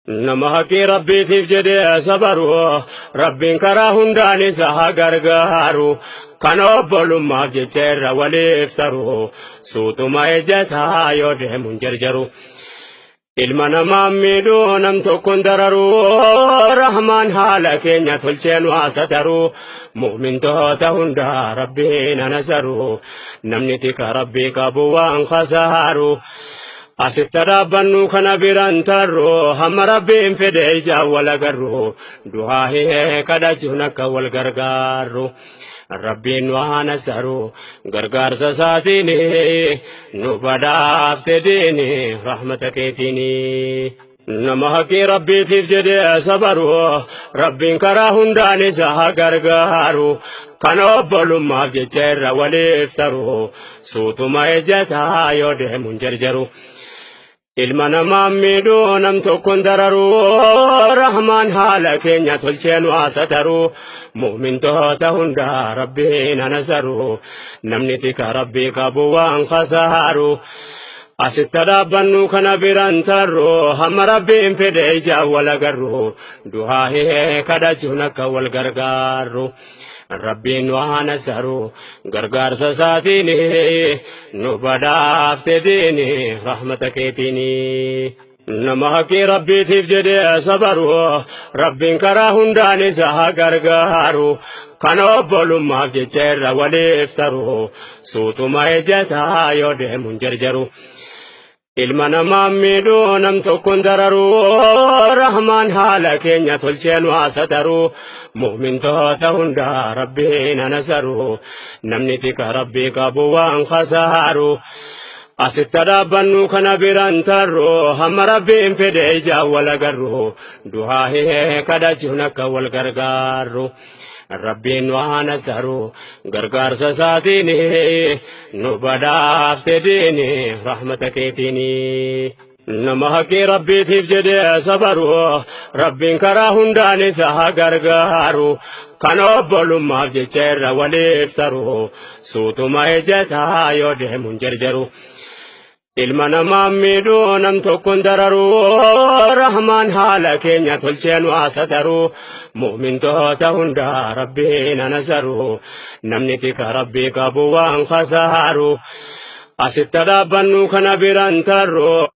Nama haqqii rabbiitiif jedhee sabaru rabbiin karaa hundaan isa gargaaru kan obbolummaaf jecha irra waliif taru suutuma ejjataa yoo deemuun jarjaru. Ilma namaa miidhuu nam tokkoon dararu rahmaan haala keenya tolcheen waasa taru mu'mintoota hundaa rabbiin anasaru namni tika rabbii qabu waan khasaaru. Asitti dhaabbannu kana biraan tarru hamma rabbiin fedhe ijaan wal agarru du'aa kadhachuun akka wal gargaaru rabbiin waan asaru gargaarsa isaatiin nu badhaafte diini rahmata keetiini. Nama haqqii rabbiitiif jedhee sabaru rabbiin karaa hundaan isa gargaaru kan obbolummaaf jecha irra waliif taru suutuma ejjataa yoo deemuun jarjaru. Ilma namaa miidhuu nam tokkoon dararu rahmaan haala keenya tolcheen waasa taru mu'mintoota hundaa rabbiin anasaru namni tika rabbii qabu waan khasaaru. Asitti dhaabbannu kana biraan tarru hamma rabbiin fedhe ijaan wal agarru du'aa kadhachuun akka wal gargaaru. Rabbiin waan asaru gargaarsa isaatiin nu badhaafte diini rahmata keetiini. Nama haqqii rabbiitiif jedhee sabaru rabbiin karaa hundaan isa gargaaru kan obbolummaaf jecha irra waliif taru suutuma ejjataa yoo deemuun jarjaru. Ilma namaa miidhuu nam tokkoon dararu rahmaan haala keenya tolcheen waasa taru mu'mintoota hundaa rabbiin anasaru namni tika rabbii qabu waan khasaaru. Asitti dhaabbannu kana biraan tarru hamma rabbiin fedhe ijaan wal agarru du'aa kadhachuun akka wal gargaaru. Rabbiin waan asaru gargaarsa isaatiin nu badhaafte diini rahmata keetiini. Nama haqqii rabbiitiif jedhee sabaru rabbiin karaa hundaan isa gargaaru kan obbolummaaf jecha irra waliif taru suutuma ejjataa yoo deemuun jarjaru. Ilma namaa miidhuu nam tokkoon dararu rahmaan haala keenya tolcheen waasa taru mu'mintoota hundaa rabbiin anasaru namni tika rabbii qabu waan khasaaru. Asitti dhaabbannu kana biraan tarru.